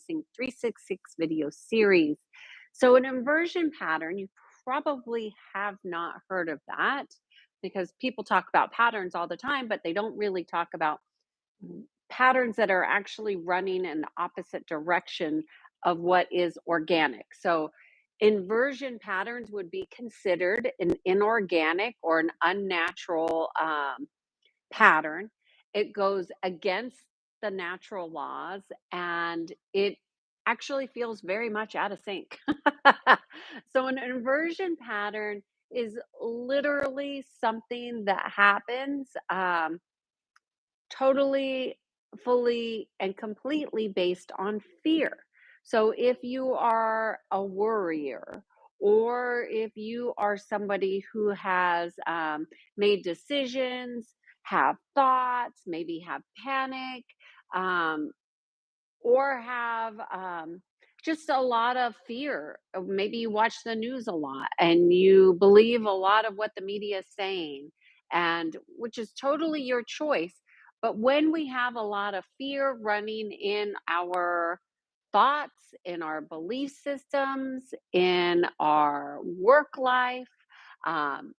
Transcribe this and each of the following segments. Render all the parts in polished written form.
Sync 366 video series. So, an inversion pattern, you probably have not heard of that because people talk about patterns all the time, but they don't really talk about patterns that are actually running in the opposite direction of what is organic. So, inversion patterns would be considered an inorganic or an unnatural pattern. It goes against the natural laws and it actually feels very much out of sync. So, an inversion pattern is literally something that happens. Totally, fully, and completely based on fear. So if you are a worrier, or if you are somebody who has made decisions, have thoughts, maybe have panic, um, or have just a lot of fear. Maybe you watch the news a lot and you believe a lot of what the media is saying, and which is totally your choice. But when we have a lot of fear running in our thoughts, in our belief systems, in our work life, um,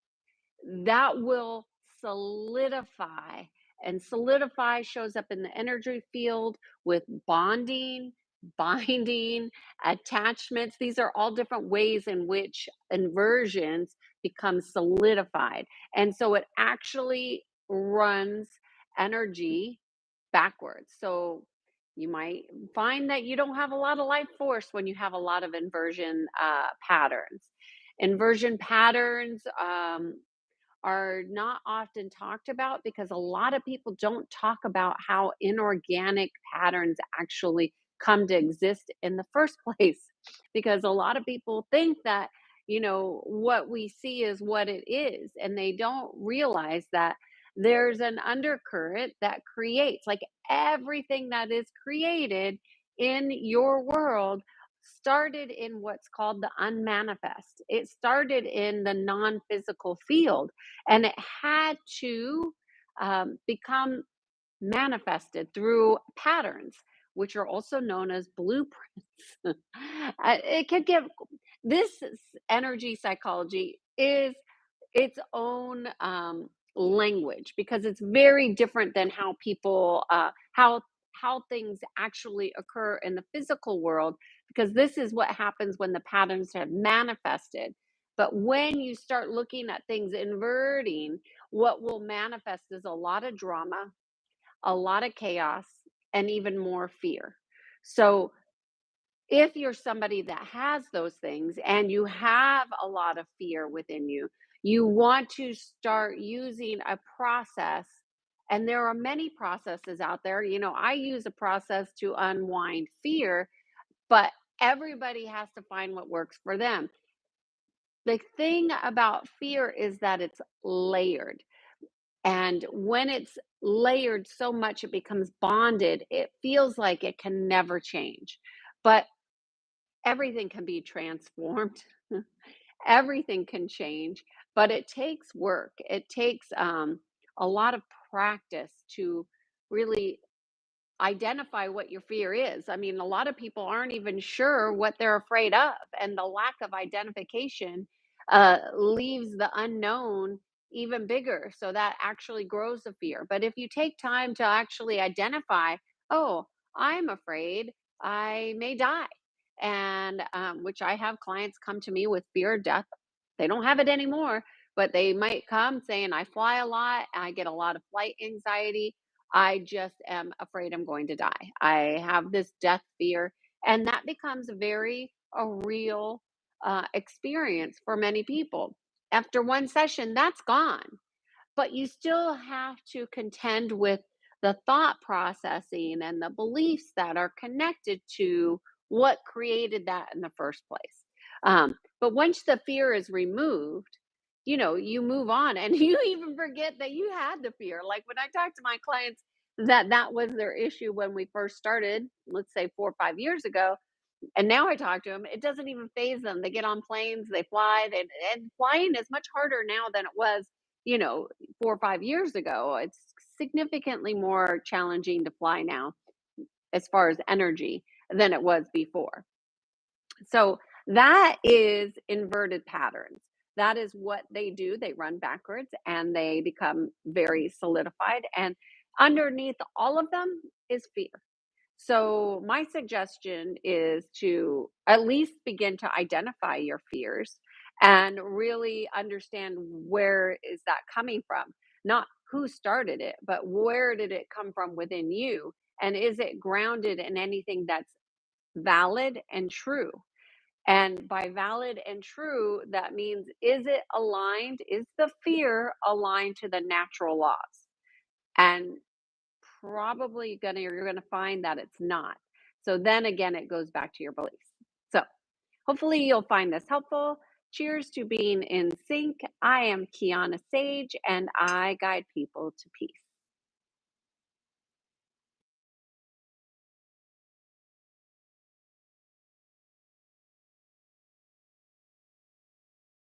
that will solidify. And solidify shows up in the energy field with bonding, binding, attachments. These are all different ways in which inversions become solidified. And so it actually runs energy backwards. So you might find that you don't have a lot of life force when you have a lot of inversion patterns. Inversion patterns are not often talked about because a lot of people don't talk about how inorganic patterns actually come to exist in the first place. Because a lot of people think that, what we see is what it is, and they don't realize that there's an undercurrent that creates, like everything that is created in your world started in what's called the unmanifest. It started in the non physical field and it had to become manifested through patterns, which are also known as blueprints. It could give this energy psychology is its own language because it's very different than how people how things actually occur in the physical world, because this is what happens when the patterns have manifested. But when you start looking at things inverting, what will manifest is a lot of drama, a lot of chaos, and even more fear. So if you're somebody that has those things and you have a lot of fear within you, you want to start using a process. And there are many processes out there. I use a process to unwind fear, but everybody has to find what works for them. The thing about fear is that it's layered. And when it's layered so much, it becomes bonded. It feels like it can never change. But everything can be transformed. Everything can change, but it takes work. It takes a lot of practice to really identify what your fear is. I mean, a lot of people aren't even sure what they're afraid of, and the lack of identification leaves the unknown even bigger. So that actually grows the fear. But if you take time to actually identify, oh, I'm afraid I may die, and which I have clients come to me with fear of death. They don't have it anymore, but they might come saying, I fly a lot, I get a lot of flight anxiety, I just am afraid I'm going to die. I have this death fear. And that becomes a real experience for many people. After one session, that's gone. But you still have to contend with the thought processing and the beliefs that are connected to what created that in the first place. But once the fear is removed, you move on and you even forget that you had the fear. Like when I talk to my clients that was their issue when we first started, let's say 4 or 5 years ago, and now I talk to them, it doesn't even phase them. They get on planes, they fly, and flying is much harder now than it was, you know, 4 or 5 years ago. It's significantly more challenging to fly now as far as energy. than it was before. So that is inverted patterns. That is what they do. They run backwards and they become very solidified. And underneath all of them is fear. So, my suggestion is to at least begin to identify your fears and really understand where is that coming from. Not who started it, but where did it come from within you? And is it grounded in anything that's valid and true? And by valid and true, that means is it aligned? Is the fear aligned to the natural laws? And probably you're gonna find that it's not. So then again, it goes back to your beliefs. So hopefully you'll find this helpful. Cheers to being in sync. I am Kiana Sage, and I guide people to peace.